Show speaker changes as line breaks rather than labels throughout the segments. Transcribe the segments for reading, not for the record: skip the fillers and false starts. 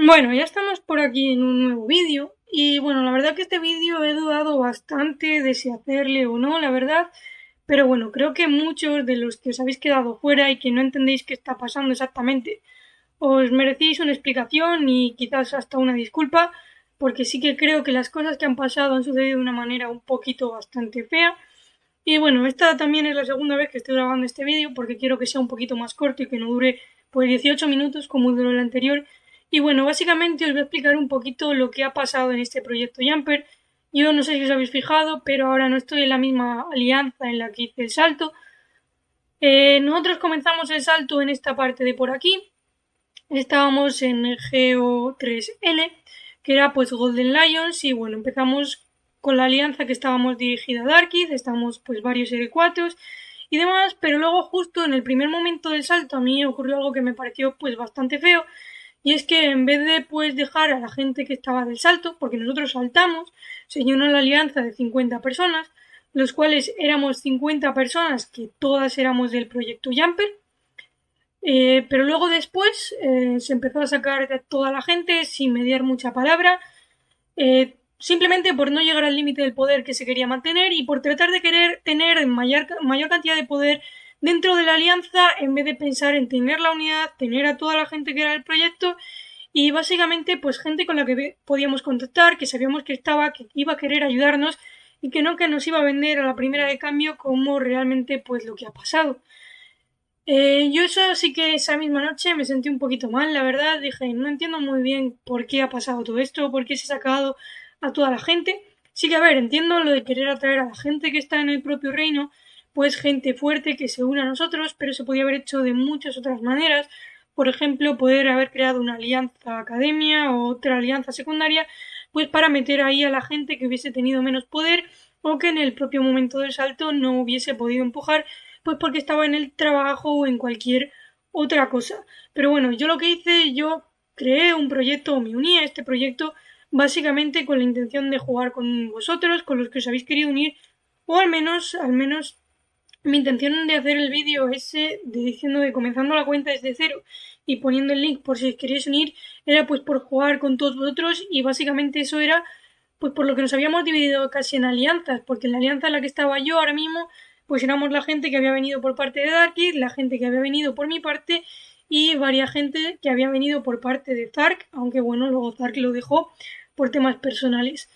Bueno, ya estamos por aquí en un nuevo vídeo y bueno, la verdad que este vídeo he dudado bastante de si hacerle o no, la verdad, pero bueno, creo que muchos de los que os habéis quedado fuera y que no entendéis qué está pasando exactamente, os merecéis una explicación y quizás hasta una disculpa, porque sí que creo que las cosas que han pasado han sucedido de una manera un poquito bastante fea. Y bueno, esta también es la segunda vez que estoy grabando este vídeo porque quiero que sea un poquito más corto y que no dure pues 18 minutos como duró el anterior. Y bueno, básicamente os voy a explicar un poquito lo que ha pasado en este proyecto Jumper. Yo no sé si os habéis fijado, pero ahora no estoy en la misma alianza en la que hice el salto. Nosotros comenzamos el salto en esta parte de por aquí. Estábamos en el GO3L, que era pues Golden Lions, y bueno, empezamos con la alianza que estábamos dirigida a Darkid, estamos pues varios R4 y demás, pero luego justo en el primer momento del salto a mí ocurrió algo que me pareció pues bastante feo, y es que en vez de pues dejar a la gente que estaba del salto, porque nosotros saltamos, se unió la alianza de 50 personas, los cuales éramos 50 personas que todas éramos del proyecto Jumper, pero luego después se empezó a sacar de toda la gente sin mediar mucha palabra, simplemente por no llegar al límite del poder que se quería mantener y por tratar de querer tener mayor cantidad de poder dentro de la alianza en vez de pensar en tener la unidad, tener a toda la gente que era el proyecto y básicamente pues gente con la que podíamos contactar, que sabíamos que estaba, que iba a querer ayudarnos y que no que nos iba a vender a la primera de cambio como realmente pues lo que ha pasado. Yo eso sí que esa misma noche me sentí un poquito mal, la verdad. Dije, no entiendo muy bien por qué ha pasado todo esto, por qué se ha sacado a toda la gente. Sí que, a ver, entiendo lo de querer atraer a la gente que está en el propio reino, pues gente fuerte que se une a nosotros, pero se podía haber hecho de muchas otras maneras. Por ejemplo, poder haber creado una alianza academia o otra alianza secundaria, pues para meter ahí a la gente que hubiese tenido menos poder o que en el propio momento del salto no hubiese podido empujar pues porque estaba en el trabajo o en cualquier otra cosa. Pero bueno, yo lo que hice, yo creé un proyecto o me uní a este proyecto básicamente con la intención de jugar con vosotros, con los que os habéis querido unir, o al menos mi intención de hacer el vídeo ese de diciendo que comenzando la cuenta desde cero y poniendo el link por si os queréis unir era pues por jugar con todos vosotros y básicamente eso era pues por lo que nos habíamos dividido casi en alianzas, porque en la alianza en la que estaba yo ahora mismo pues éramos la gente que había venido por parte de Darkid, la gente que había venido por mi parte y varias gente que había venido por parte de Zark, aunque bueno, luego Zark lo dejó por temas personales.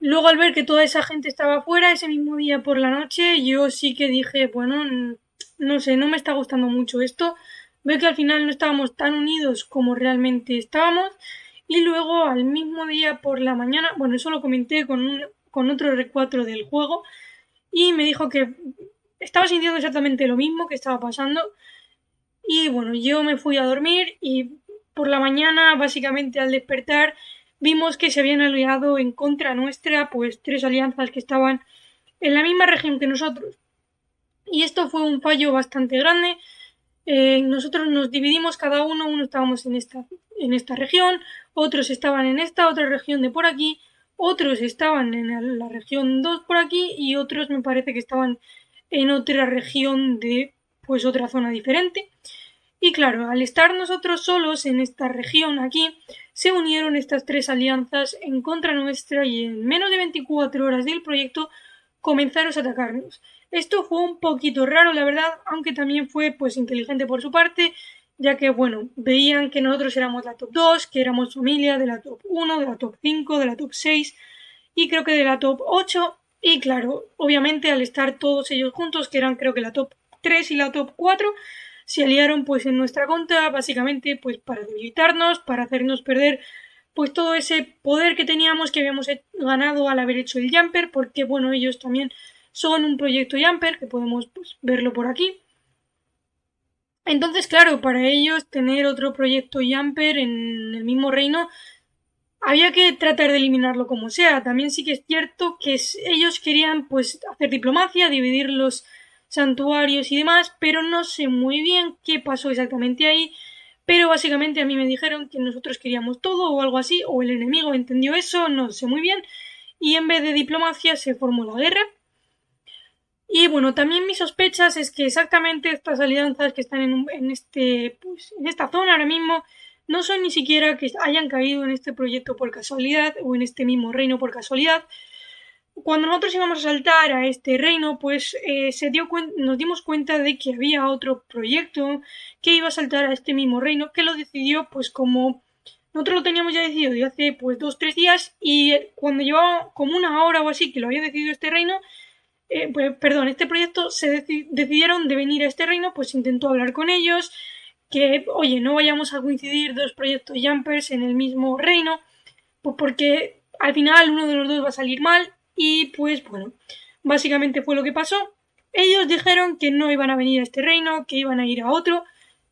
Luego al ver que toda esa gente estaba fuera ese mismo día por la noche, yo sí que dije, bueno, no sé, no me está gustando mucho esto. Veo que al final no estábamos tan unidos como realmente estábamos. Y luego al mismo día por la mañana, bueno, eso lo comenté con otro R4 del juego y me dijo que estaba sintiendo exactamente lo mismo que estaba pasando. Y bueno, yo me fui a dormir y por la mañana, básicamente al despertar, vimos que se habían aliado en contra nuestra, pues tres alianzas que estaban en la misma región que nosotros. Y esto fue un fallo bastante grande. Nosotros nos dividimos cada uno estábamos en esta región, otros estaban en esta otra región de por aquí, otros estaban en la región 2 por aquí y otros me parece que estaban en otra región de pues otra zona diferente. Y claro, al estar nosotros solos en esta región aquí, se unieron estas tres alianzas en contra nuestra y en menos de 24 horas del proyecto comenzaron a atacarnos. Esto fue un poquito raro, la verdad, aunque también fue pues inteligente por su parte, ya que bueno, veían que nosotros éramos la top 2, que éramos familia de la top 1, de la top 5, de la top 6 y creo que de la top 8. Y claro, obviamente al estar todos ellos juntos, que eran creo que la top 3 y la top 4, se aliaron pues en nuestra contra, básicamente pues para debilitarnos, para hacernos perder pues todo ese poder que teníamos, que habíamos ganado al haber hecho el Jumper, porque bueno, ellos también son un proyecto Jumper, que podemos pues, verlo por aquí. Entonces, claro, para ellos tener otro proyecto Jumper en el mismo reino había que tratar de eliminarlo como sea. También sí que es cierto que ellos querían pues hacer diplomacia, dividir los santuarios y demás, pero no sé muy bien qué pasó exactamente ahí. Pero básicamente a mí me dijeron que nosotros queríamos todo o algo así, o el enemigo entendió eso, no sé muy bien, y en vez de diplomacia se formó la guerra. Y bueno, también mis sospechas es que exactamente estas alianzas que están en esta zona ahora mismo no son ni siquiera que hayan caído en este proyecto por casualidad o en este mismo reino por casualidad. Cuando nosotros íbamos a saltar a este reino, pues nos dimos cuenta de que había otro proyecto que iba a saltar a este mismo reino, que lo decidió, pues como nosotros lo teníamos ya decidido de hace pues 2-3 días, y cuando llevaba como una hora o así que lo había decidido este reino, este proyecto, decidieron de venir a este reino, pues intentó hablar con ellos, que oye, no vayamos a coincidir dos proyectos jumpers en el mismo reino, pues porque al final uno de los dos va a salir mal. Y pues bueno, básicamente fue lo que pasó. Ellos dijeron que no iban a venir a este reino, que iban a ir a otro,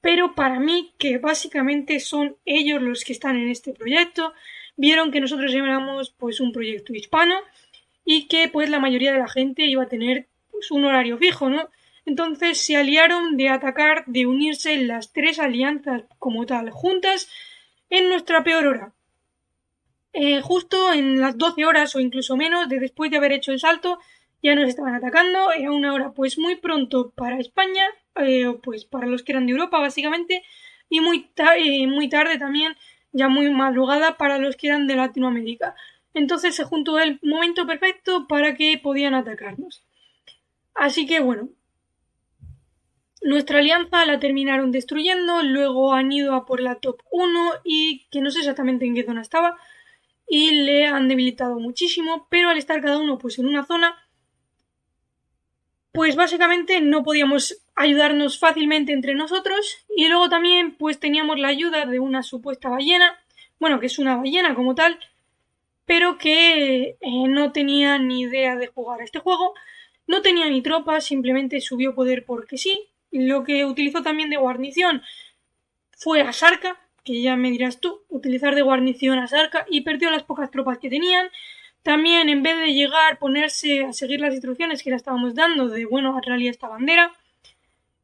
pero para mí que básicamente son ellos los que están en este proyecto. Vieron que nosotros éramos pues un proyecto hispano y que pues la mayoría de la gente iba a tener pues un horario fijo, ¿no? Entonces se aliaron de atacar, de unirse las tres alianzas como tal juntas en nuestra peor hora. Justo en las 12 horas o incluso menos de después de haber hecho el salto ya nos estaban atacando. Era una hora pues muy pronto para España, pues para los que eran de Europa básicamente, y muy tarde también, ya muy madrugada para los que eran de Latinoamérica. Entonces se juntó el momento perfecto para que podían atacarnos. Así que bueno, nuestra alianza la terminaron destruyendo, luego han ido a por la top 1 y que no sé exactamente en qué zona estaba, y le han debilitado muchísimo, pero al estar cada uno pues en una zona, pues básicamente no podíamos ayudarnos fácilmente entre nosotros, y luego también pues teníamos la ayuda de una supuesta ballena, bueno, que es una ballena como tal, pero que no tenía ni idea de jugar a este juego, no tenía ni tropas, simplemente subió poder porque sí. Lo que utilizó también de guarnición fue a Sarka, que ya me dirás tú, utilizar de guarnición a Sarka, y perdió las pocas tropas que tenían. También, en vez de llegar, ponerse a seguir las instrucciones que le estábamos dando de, bueno, arralía esta bandera,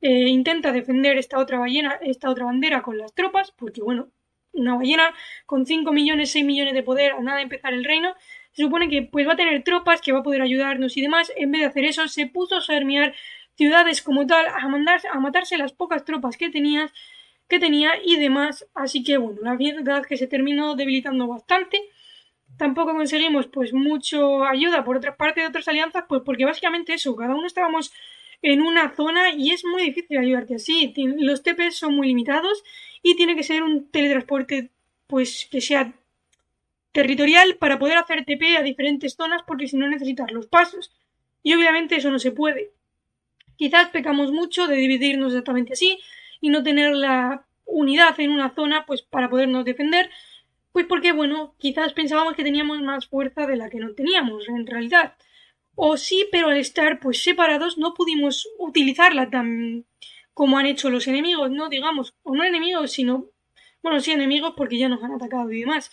intenta defender esta otra bandera con las tropas, porque, bueno, una ballena con 5 millones, 6 millones de poder a nada de empezar el reino, se supone que pues va a tener tropas, que va a poder ayudarnos y demás. En vez de hacer eso, se puso a asermiar ciudades como tal, a matarse las pocas tropas que tenía y demás. Así que bueno, la verdad es que se terminó debilitando bastante. Tampoco conseguimos pues mucho ayuda por otra parte de otras alianzas, pues porque básicamente eso, cada uno estábamos en una zona y es muy difícil ayudarte así. Los TPs son muy limitados y tiene que ser un teletransporte pues que sea territorial para poder hacer TP a diferentes zonas, porque si no necesitas los pasos y obviamente eso no se puede. Quizás pecamos mucho de dividirnos exactamente así y no tener la unidad en una zona pues para podernos defender, pues porque bueno, quizás pensábamos que teníamos más fuerza de la que no teníamos en realidad. O sí, pero al estar pues separados no pudimos utilizarla tan como han hecho los enemigos, ¿no? Digamos, o no enemigos, sino, bueno, sí enemigos porque ya nos han atacado y demás.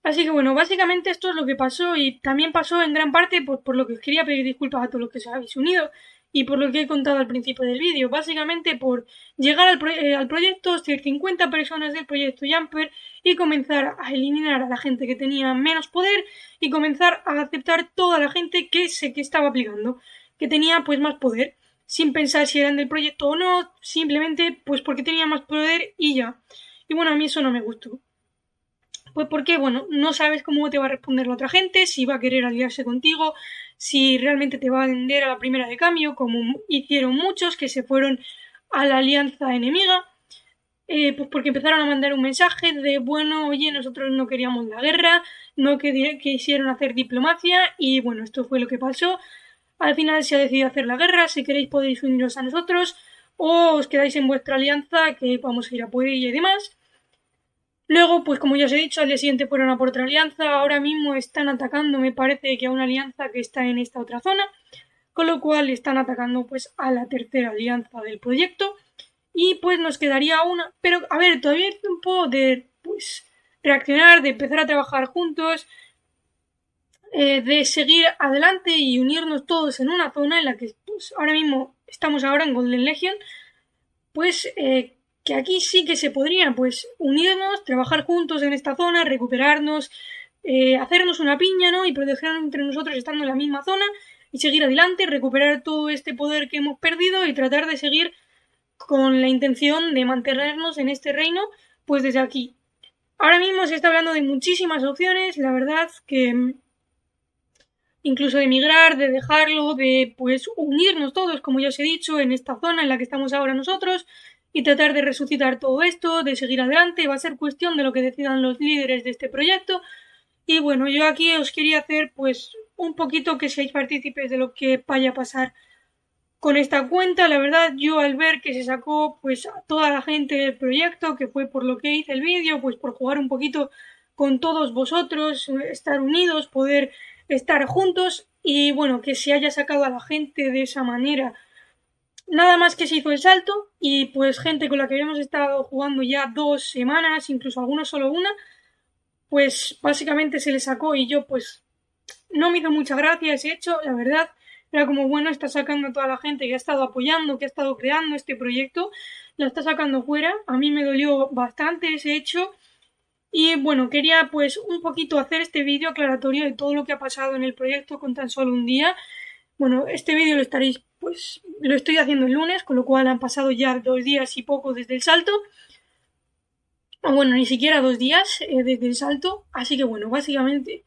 Así que bueno, básicamente esto es lo que pasó, y también pasó en gran parte por lo que os quería pedir disculpas a todos los que os habéis unido y por lo que he contado al principio del vídeo. Básicamente por llegar al proyecto, ser 50 personas del proyecto Jumper y comenzar a eliminar a la gente que tenía menos poder y comenzar a aceptar toda la gente que estaba aplicando, que tenía pues más poder, sin pensar si eran del proyecto o no, simplemente pues porque tenía más poder y ya. Y bueno, a mí eso no me gustó. Pues porque, bueno, no sabes cómo te va a responder la otra gente, si va a querer aliarse contigo, si realmente te va a vender a la primera de cambio, como hicieron muchos que se fueron a la alianza enemiga, pues porque empezaron a mandar un mensaje de, bueno, oye, nosotros no queríamos la guerra, no quisieron hacer diplomacia, y bueno, esto fue lo que pasó. Al final se ha decidido hacer la guerra. Si queréis podéis uniros a nosotros o os quedáis en vuestra alianza, que vamos a ir a por ella y demás. Luego, pues como ya os he dicho, al día siguiente fueron a por otra alianza. Ahora mismo están atacando, me parece que a una alianza que está en esta otra zona, con lo cual están atacando pues a la tercera alianza del proyecto, y pues nos quedaría una. Pero a ver, todavía hay tiempo de pues reaccionar, de empezar a trabajar juntos, de seguir adelante y unirnos todos en una zona en la que pues ahora mismo estamos ahora en Golden Legion. Pues que aquí sí que se podría pues unirnos, trabajar juntos en esta zona, recuperarnos, hacernos una piña, ¿no? Y protegernos entre nosotros estando en la misma zona y seguir adelante, recuperar todo este poder que hemos perdido y tratar de seguir con la intención de mantenernos en este reino pues desde aquí. Ahora mismo se está hablando de muchísimas opciones, la verdad que incluso de emigrar, de dejarlo, de pues unirnos todos, como ya os he dicho, en esta zona en la que estamos ahora nosotros y tratar de resucitar todo esto, de seguir adelante. Va a ser cuestión de lo que decidan los líderes de este proyecto. Y bueno, yo aquí os quería hacer pues un poquito que seáis partícipes de lo que vaya a pasar con esta cuenta. La verdad, yo al ver que se sacó pues a toda la gente del proyecto, que fue por lo que hice el vídeo, pues por jugar un poquito con todos vosotros, estar unidos, poder estar juntos y bueno, que se haya sacado a la gente de esa manera. Nada más que se hizo el salto y pues gente con la que habíamos estado jugando ya 2 semanas, incluso algunos solo una, pues básicamente se le sacó y yo pues no me hizo mucha gracia ese hecho, la verdad. Era como, bueno, está sacando a toda la gente que ha estado apoyando, que ha estado creando este proyecto, la está sacando fuera. A mí me dolió bastante ese hecho. Y bueno, quería pues un poquito hacer este vídeo aclaratorio de todo lo que ha pasado en el proyecto con tan solo un día. Bueno, este vídeo lo estaréis, pues lo estoy haciendo el lunes, con lo cual han pasado ya 2 días y poco desde el salto. O bueno, ni siquiera 2 días desde el salto. Así que bueno, básicamente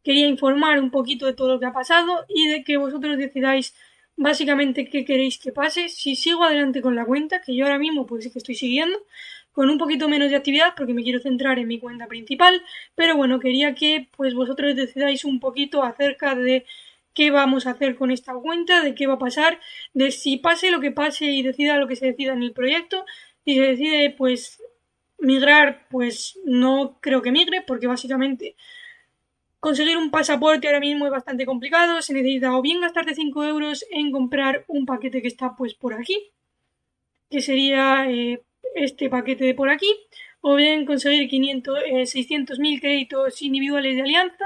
quería informar un poquito de todo lo que ha pasado y de que vosotros decidáis básicamente qué queréis que pase. Si sigo adelante con la cuenta, que yo ahora mismo pues sí que estoy siguiendo, con un poquito menos de actividad porque me quiero centrar en mi cuenta principal, pero bueno, quería que pues vosotros decidáis un poquito acerca de qué vamos a hacer con esta cuenta, de qué va a pasar, de si pase lo que pase y decida lo que se decida en el proyecto. Si se decide pues migrar, pues no creo que migre porque básicamente conseguir un pasaporte ahora mismo es bastante complicado. Se necesita o bien gastarte 5 euros en comprar un paquete que está pues por aquí, que sería este paquete de por aquí, o bien conseguir 600.000 créditos individuales de alianza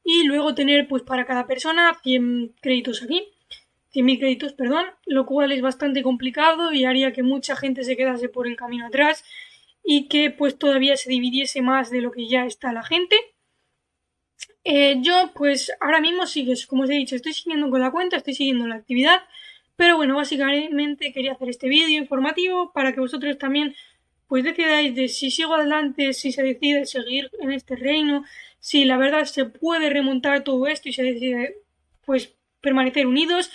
y luego tener pues para cada persona 100 créditos aquí. 100.000 créditos, perdón, lo cual es bastante complicado y haría que mucha gente se quedase por el camino atrás y que pues todavía se dividiese más de lo que ya está la gente. Yo pues ahora mismo sí, como os he dicho, estoy siguiendo con la cuenta, estoy siguiendo la actividad, pero bueno, básicamente quería hacer este vídeo informativo para que vosotros también pues decidáis de si sigo adelante, si se decide seguir en este reino, si la verdad se puede remontar todo esto y se decide pues permanecer unidos,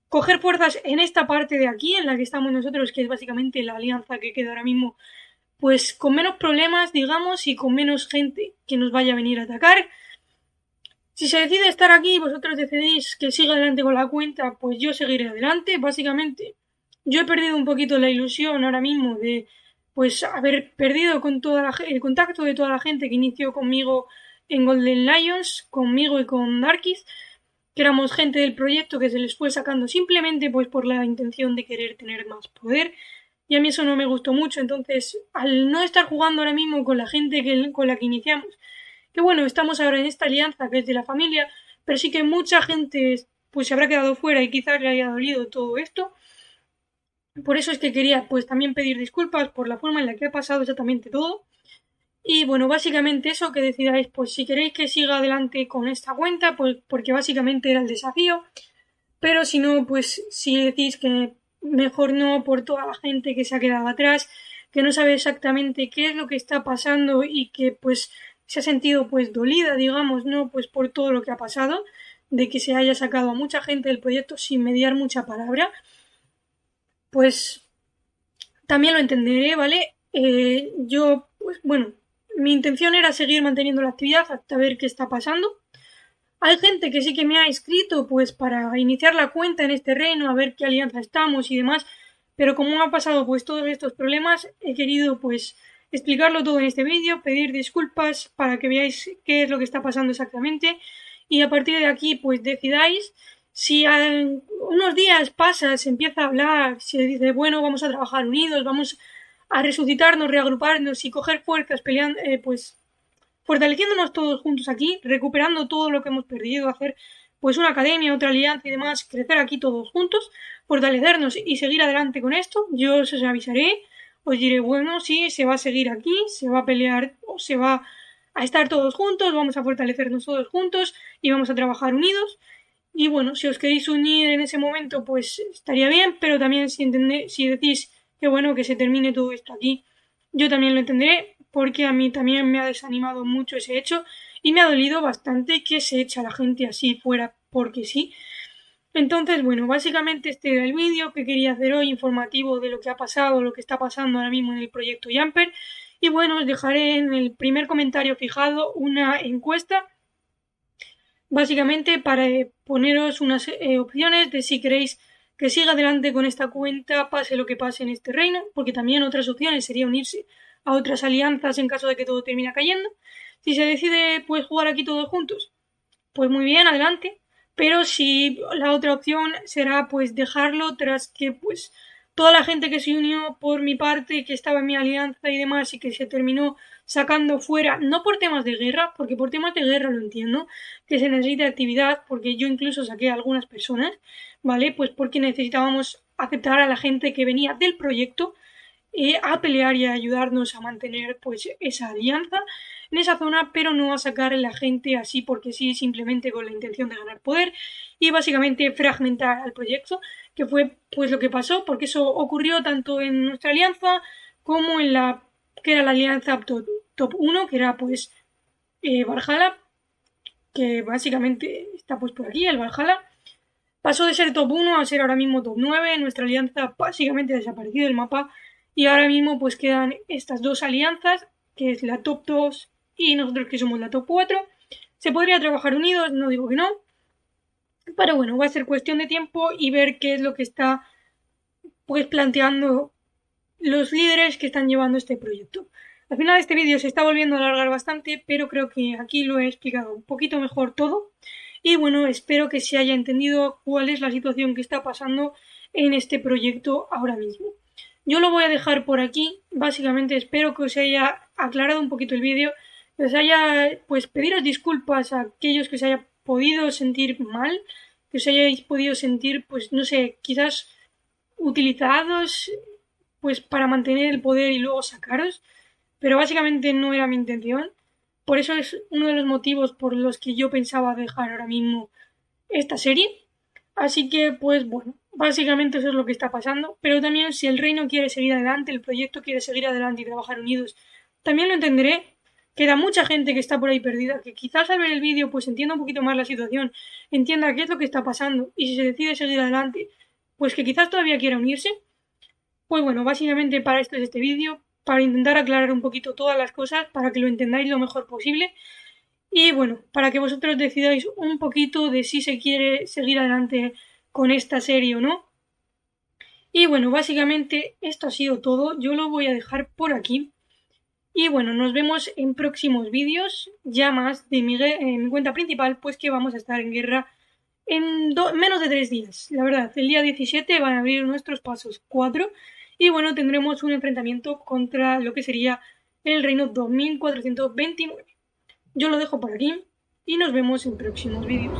coger fuerzas en esta parte de aquí en la que estamos nosotros, que es básicamente la alianza que queda ahora mismo, pues con menos problemas, digamos, y con menos gente que nos vaya a venir a atacar. Si se decide estar aquí y vosotros decidís que siga adelante con la cuenta, pues yo seguiré adelante. Básicamente, yo he perdido un poquito la ilusión ahora mismo de pues haber perdido con el contacto de toda la gente que inició conmigo en Golden Lions, conmigo y con Darkis, que éramos gente del proyecto que se les fue sacando simplemente pues por la intención de querer tener más poder. Y a mí eso no me gustó mucho, entonces al no estar jugando ahora mismo con la gente con la que iniciamos, que bueno, estamos ahora en esta alianza que es de la familia, pero sí que mucha gente pues se habrá quedado fuera y quizás le haya dolido todo esto. Por eso es que quería pues también pedir disculpas por la forma en la que ha pasado exactamente todo. Y bueno, básicamente eso, que decidáis pues si queréis que siga adelante con esta cuenta, pues porque básicamente era el desafío. Pero si no, pues si decís que mejor no por toda la gente que se ha quedado atrás, que no sabe exactamente qué es lo que está pasando y que pues se ha sentido pues dolida, digamos, ¿no? Pues por todo lo que ha pasado, de que se haya sacado a mucha gente del proyecto sin mediar mucha palabra, pues también lo entenderé, ¿vale? Yo, pues bueno, mi intención era seguir manteniendo la actividad hasta ver qué está pasando. Hay gente que sí que me ha escrito pues para iniciar la cuenta en este reino, a ver qué alianza estamos y demás, pero como ha pasado pues todos estos problemas, he querido pues explicarlo todo en este vídeo, pedir disculpas para que veáis qué es lo que está pasando exactamente y a partir de aquí pues decidáis si en unos días pasa, se empieza a hablar, se dice bueno, vamos a trabajar unidos, vamos a resucitarnos, reagruparnos y coger fuerzas peleando, pues fortaleciéndonos todos juntos aquí, recuperando todo lo que hemos perdido, hacer pues una academia, otra alianza y demás, crecer aquí todos juntos, fortalecernos y seguir adelante con esto. Yo os avisaré, os diré, bueno, sí, se va a seguir aquí, se va a pelear o se va a estar todos juntos, vamos a fortalecernos todos juntos y vamos a trabajar unidos. Y bueno, si os queréis unir en ese momento, pues estaría bien, pero también si decís que bueno, que se termine todo esto aquí, yo también lo entenderé, porque a mí también me ha desanimado mucho ese hecho y me ha dolido bastante que se eche a la gente así fuera porque sí. Entonces, bueno, básicamente este era el vídeo que quería hacer hoy, informativo de lo que ha pasado, lo que está pasando ahora mismo en el proyecto Jumper. Y bueno, os dejaré en el primer comentario fijado una encuesta, básicamente para poneros unas opciones de si queréis que siga adelante con esta cuenta, pase lo que pase en este reino, porque también otras opciones sería unirse a otras alianzas en caso de que todo termine cayendo. Si se decide pues jugar aquí todos juntos, pues muy bien, adelante. Pero si la otra opción será pues dejarlo tras que pues toda la gente que se unió por mi parte, que estaba en mi alianza y demás y que se terminó sacando fuera, no por temas de guerra, porque por temas de guerra lo entiendo, que se necesita actividad, porque yo incluso saqué a algunas personas, ¿vale? Pues porque necesitábamos aceptar a la gente que venía del proyecto a pelear y a ayudarnos a mantener pues esa alianza en esa zona, pero no a sacar a la gente así porque sí, simplemente con la intención de ganar poder y básicamente fragmentar al proyecto, que fue pues lo que pasó, porque eso ocurrió tanto en nuestra alianza como en la que era la alianza top 1, que era pues Valhalla, que básicamente está pues por aquí, el Valhalla. Pasó de ser top 1 a ser ahora mismo top 9. Nuestra alianza básicamente ha desaparecido del mapa. Y ahora mismo pues quedan estas dos alianzas, que es la top 2 y nosotros que somos la top 4. Se podría trabajar unidos, no digo que no. Pero bueno, va a ser cuestión de tiempo y ver qué es lo que está pues planteando los líderes que están llevando este proyecto. Al final este vídeo se está volviendo a alargar bastante, pero creo que aquí lo he explicado un poquito mejor todo. Y bueno, espero que se haya entendido cuál es la situación que está pasando en este proyecto ahora mismo. Yo lo voy a dejar por aquí. Básicamente espero que os haya aclarado un poquito el vídeo, que os haya, pues pediros disculpas a aquellos que os haya podido sentir mal, que os hayáis podido sentir, pues no sé, quizás utilizados pues para mantener el poder y luego sacaros, pero básicamente no era mi intención. Por eso es uno de los motivos por los que yo pensaba dejar ahora mismo esta serie. Así que, pues bueno, básicamente eso es lo que está pasando. Pero también si el reino quiere seguir adelante, el proyecto quiere seguir adelante y trabajar unidos, también lo entenderé. Queda mucha gente que está por ahí perdida, que quizás al ver el vídeo pues entienda un poquito más la situación, entienda qué es lo que está pasando y si se decide seguir adelante, pues que quizás todavía quiera unirse. Pues bueno, básicamente para esto es este vídeo, para intentar aclarar un poquito todas las cosas, para que lo entendáis lo mejor posible. Y bueno, para que vosotros decidáis un poquito de si se quiere seguir adelante con esta serie o no. Y bueno, básicamente esto ha sido todo. Yo lo voy a dejar por aquí. Y bueno, nos vemos en próximos vídeos, ya más de mi cuenta principal, pues que vamos a estar en guerra en menos de 3 días. La verdad, el día 17 van a abrir nuestros pasos 4 y bueno, tendremos un enfrentamiento contra lo que sería el reino 2429. Yo lo dejo por aquí y nos vemos en próximos vídeos.